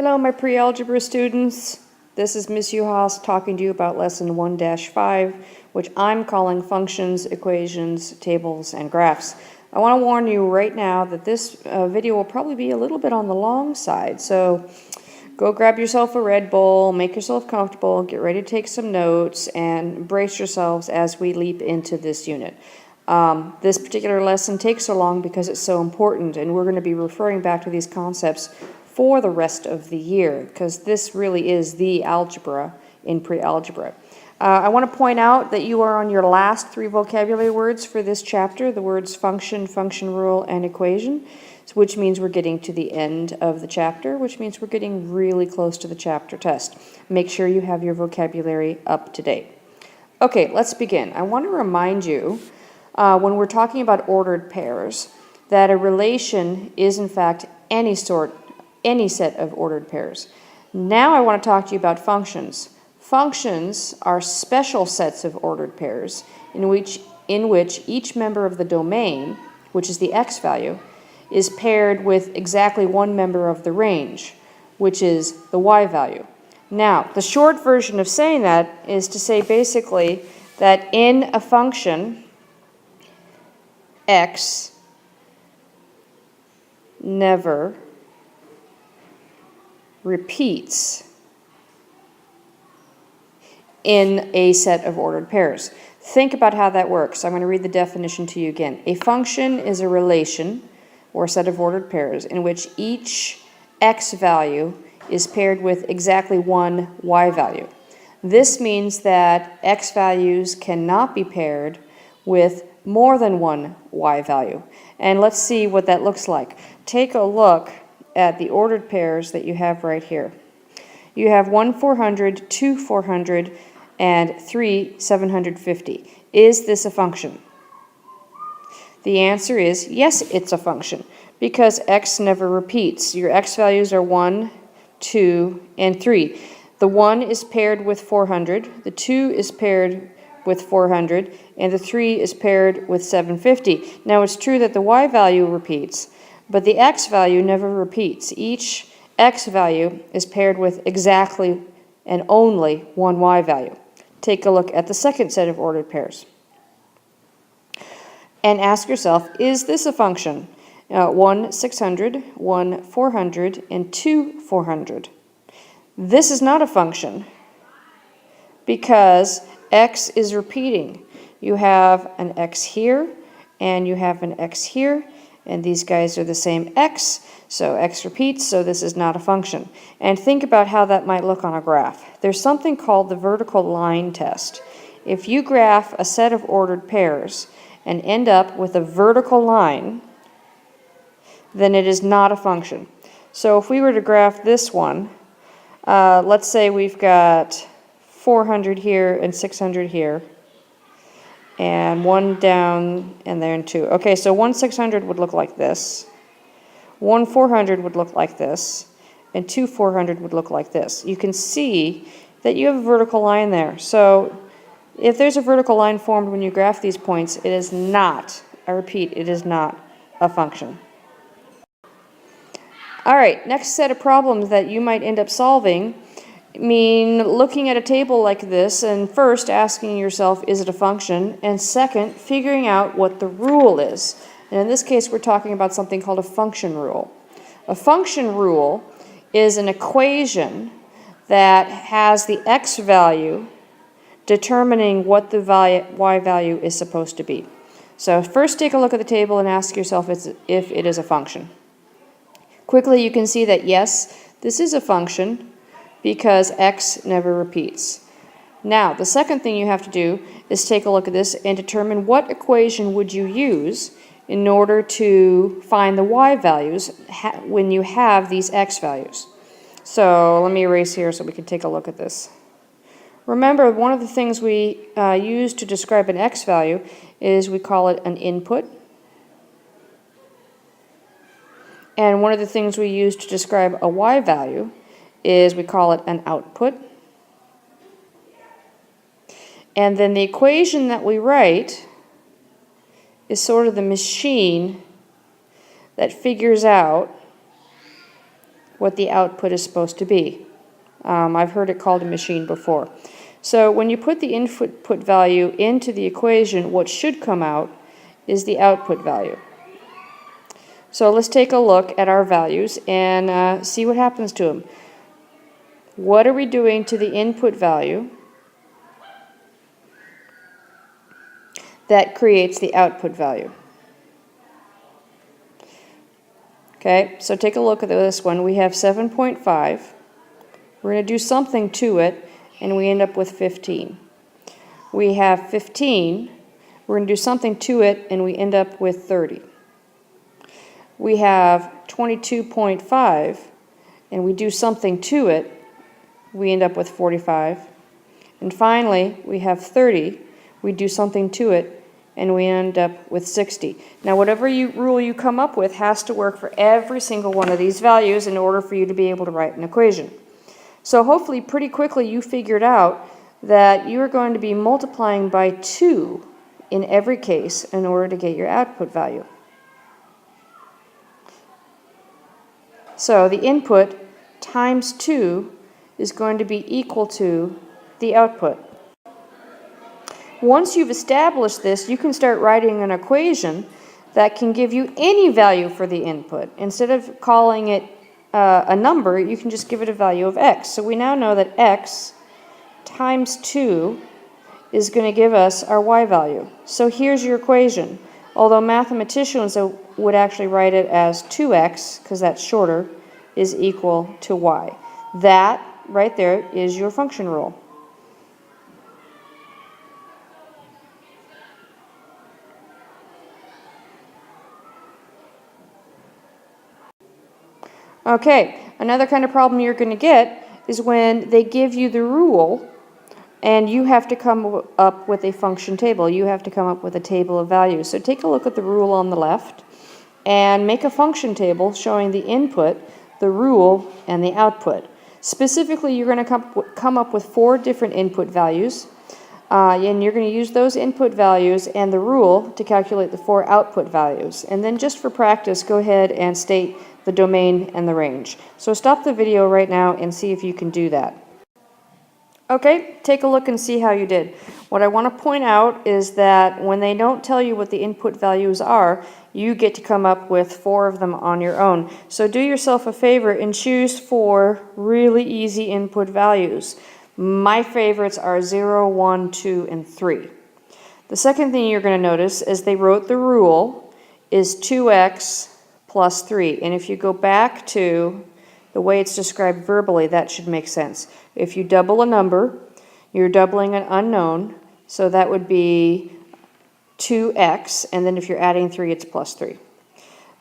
Hello, my pre-algebra students. This is Miss Uhas talking to you about lesson 1-5, which I'm calling functions, equations, tables, and graphs. I want to warn you right now that this video will probably be a little bit on the long side, so go grab yourself a Red Bull, make yourself comfortable, get ready to take some notes, and brace yourselves as we leap into this unit. This particular lesson takes so long because it's so important, and we're going to be referring back to these concepts for the rest of the year, because this really is the algebra in pre-algebra. I want to point out that you are on your last 3 vocabulary words for this chapter, the words function, function rule, and equation, which means we're getting to the end of the chapter, which means we're getting really close to the chapter test. Make sure you have your vocabulary up to date. Okay, let's begin. I want to remind you, when we're talking about ordered pairs, that a relation is in fact any set of ordered pairs. Now I want to talk to you about functions. Functions are special sets of ordered pairs in which each member of the domain, which is the x value, is paired with exactly one member of the range, which is the y value. Now, the short version of saying that is to say basically that in a function, x never repeats in a set of ordered pairs. Think about how that works. I'm going to read the definition to you again. A function is a relation or a set of ordered pairs in which each x value is paired with exactly one y value. This means that x values cannot be paired with more than one y value. And let's see what that looks like. Take a look at the ordered pairs that you have right here. You have 1 400, 2 400, and 3 750. Is this a function? The answer is yes, it's a function, because x never repeats. Your x values are 1, 2, and 3. The 1 is paired with 400, the 2 is paired with 400, and the 3 is paired with 750. Now it's true that the y value repeats, but the x value never repeats. Each x value is paired with exactly and only one y value. Take a look at the second set of ordered pairs and ask yourself, is this a function? 1 600, 1 400, and 2 400. This is not a function because x is repeating. You have an x here, and you have an x here, and these guys are the same x, so x repeats, so this is not a function. And think about how that might look on a graph. There's something called the vertical line test. If you graph a set of ordered pairs and end up with a vertical line, then it is not a function. So if we were to graph this one, let's say we've got 400 here and 600 here, and 1 down and then 2. Okay, so 1 600 would look like this, 1 400 would look like this, and 2 400 would look like this. You can see that you have a vertical line there. So if there's a vertical line formed when you graph these points, it is not, I repeat, it is not a function. All right, next set of problems that you might end up solving mean looking at a table like this and first asking yourself, is it a function? And second, figuring out what the rule is. And in this case, we're talking about something called a function rule. A function rule is an equation that has the x value determining what the y value is supposed to be. So first take a look at the table and ask yourself if it is a function. Quickly, you can see that yes, this is a function, because x never repeats. Now, the second thing you have to do is take a look at this and determine what equation would you use in order to find the y values when you have these x values. So let me erase here so we can take a look at this. Remember, one of the things we use to describe an x value is we call it an input. And one of the things we use to describe a y value is we call it an output. And then the equation that we write is sort of the machine that figures out what the output is supposed to be. I've heard it called a machine before. So when you put the input value into the equation, what should come out is the output value. So let's take a look at our values and see what happens to them. What are we doing to the input value that creates the output value? Okay, so take a look at this one. We have 7.5. We're going to do something to it, and we end up with 15. We have 15. We're going to do something to it, and we end up with 30. We have 22.5, and we do something to it, we end up with 45. And finally, we have 30. We do something to it, and we end up with 60. Now, whatever rule you come up with has to work for every single one of these values in order for you to be able to write an equation. So hopefully, pretty quickly, you figured out that you are going to be multiplying by 2 in every case in order to get your output value. So the input times 2 is going to be equal to the output. Once you've established this, you can start writing an equation that can give you any value for the input. Instead of calling it a number, you can just give it a value of x. So we now know that x times 2 is going to give us our y value. So here's your equation. Although mathematicians would actually write it as 2x, because that's shorter, is equal to y. That right there is your function rule. Okay, another kind of problem you're going to get is when they give you the rule and you have to come up with a function table. You have to come up with a table of values. So take a look at the rule on the left and make a function table showing the input, the rule, and the output. Specifically, you're going to come up with 4 different input values, and you're going to use those input values and the rule to calculate the 4 output values. And then just for practice, go ahead and state the domain and the range. So stop the video right now and see if you can do that. Okay, take a look and see how you did. What I want to point out is that when they don't tell you what the input values are, you get to come up with 4 of them on your own. So do yourself a favor and choose 4 really easy input values. My favorites are 0, 1, 2, and 3. The second thing you're going to notice is they wrote the rule is 2x plus 3. And if you go back to the way it's described verbally, that should make sense. If you double a number, you're doubling an unknown, so that would be 2x, and then if you're adding 3, it's plus 3.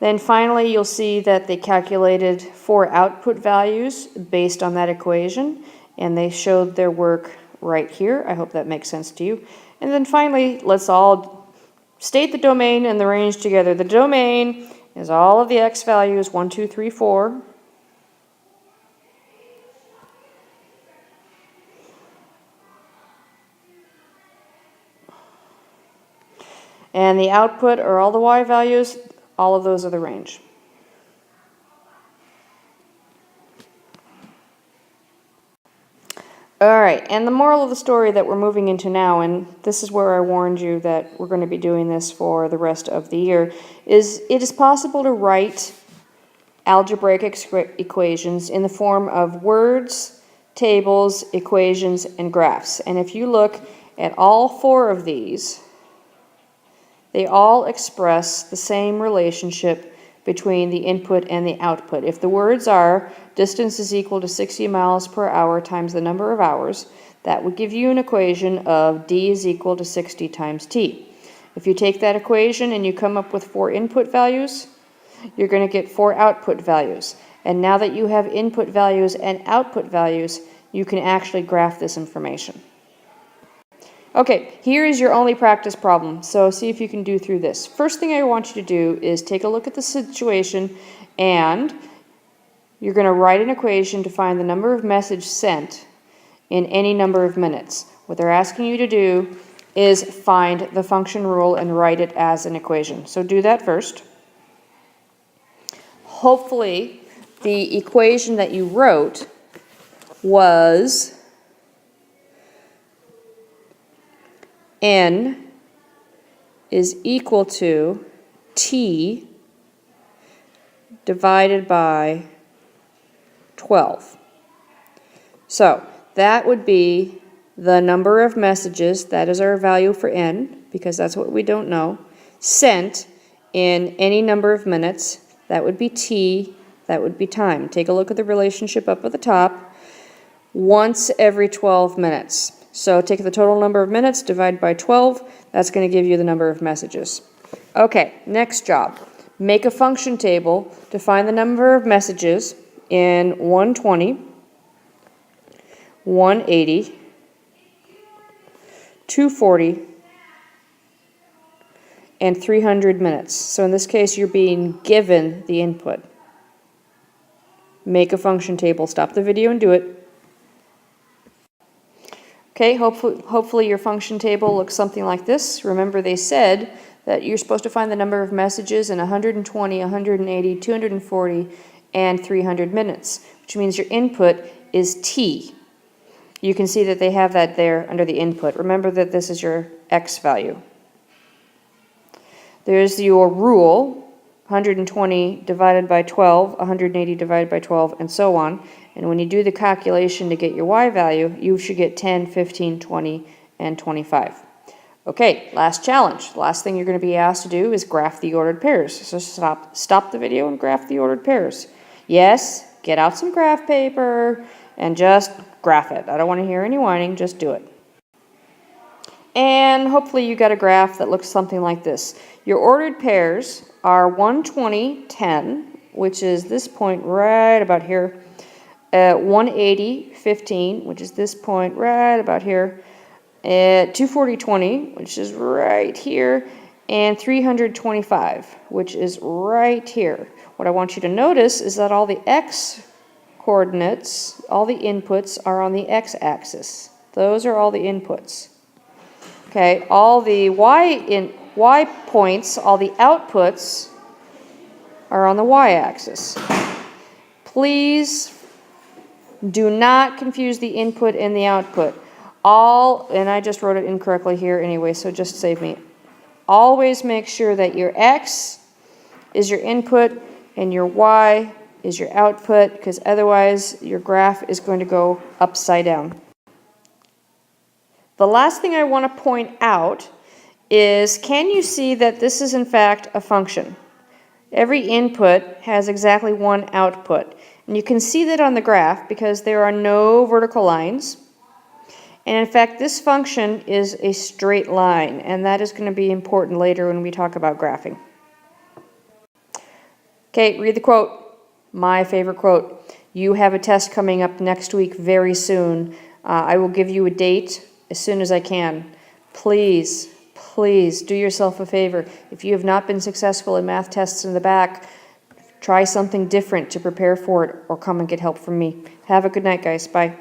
Then finally, you'll see that they calculated 4 output values based on that equation, and they showed their work right here. I hope that makes sense to you. And then finally, let's all state the domain and the range together. The domain is all of the x values, 1, 2, 3, 4. And the output are all the y values, all of those are the range. All right, and the moral of the story that we're moving into now, and this is where I warned you that we're going to be doing this for the rest of the year, is it is possible to write algebraic equations in the form of words, tables, equations, and graphs. And if you look at all 4 of these, they all express the same relationship between the input and the output. If the words are distance is equal to 60 miles per hour times the number of hours, that would give you an equation of d is equal to 60 times t. If you take that equation and you come up with 4 input values, you're going to get 4 output values. And now that you have input values and output values, you can actually graph this information. Okay, here is your only practice problem, so see if you can do through this. First thing I want you to do is take a look at the situation, and you're going to write an equation to find the number of messages sent in any number of minutes. What they're asking you to do is find the function rule and write it as an equation. So do that first. Hopefully, the equation that you wrote was n is equal to t divided by 12. So that would be the number of messages, that is our value for n, because that's what we don't know, sent in any number of minutes. That would be t, that would be time. Take a look at the relationship up at the top. Once every 12 minutes. So take the total number of minutes, divide by 12, that's going to give you the number of messages. Okay, next job. Make a function table to find the number of messages in 120, 180, 240, and 300 minutes. So in this case, you're being given the input. Make a function table. Stop the video and do it. Okay, hopefully your function table looks something like this. Remember, they said that you're supposed to find the number of messages in 120, 180, 240, and 300 minutes, which means your input is t. You can see that they have that there under the input. Remember that this is your x value. There's your rule, 120 divided by 12, 180 divided by 12, and so on. And when you do the calculation to get your y value, you should get 10, 15, 20, and 25. Okay, last challenge. The last thing you're going to be asked to do is graph the ordered pairs. So stop the video and graph the ordered pairs. Yes, get out some graph paper and just graph it. I don't want to hear any whining, just do it. And hopefully you got a graph that looks something like this. Your ordered pairs are 120, 10, which is this point right about here. 180, 15, which is this point right about here. 240, 20, which is right here. And 325, which is right here. What I want you to notice is that all the x coordinates, all the inputs are on the x-axis. Those are all the inputs. Okay, all the y points, all the outputs are on the y-axis. Please do not confuse the input and the output. And I just wrote it incorrectly here anyway, so just save me. Always make sure that your x is your input and your y is your output, because otherwise your graph is going to go upside down. The last thing I want to point out is, can you see that this is in fact a function? Every input has exactly one output. And you can see that on the graph because there are no vertical lines. And in fact, this function is a straight line, and that is going to be important later when we talk about graphing. Okay, read the quote. My favorite quote. You have a test coming up next week very soon. I will give you a date as soon as I can. Please, please do yourself a favor. If you have not been successful in math tests in the back, try something different to prepare for it or come and get help from me. Have a good night, guys. Bye.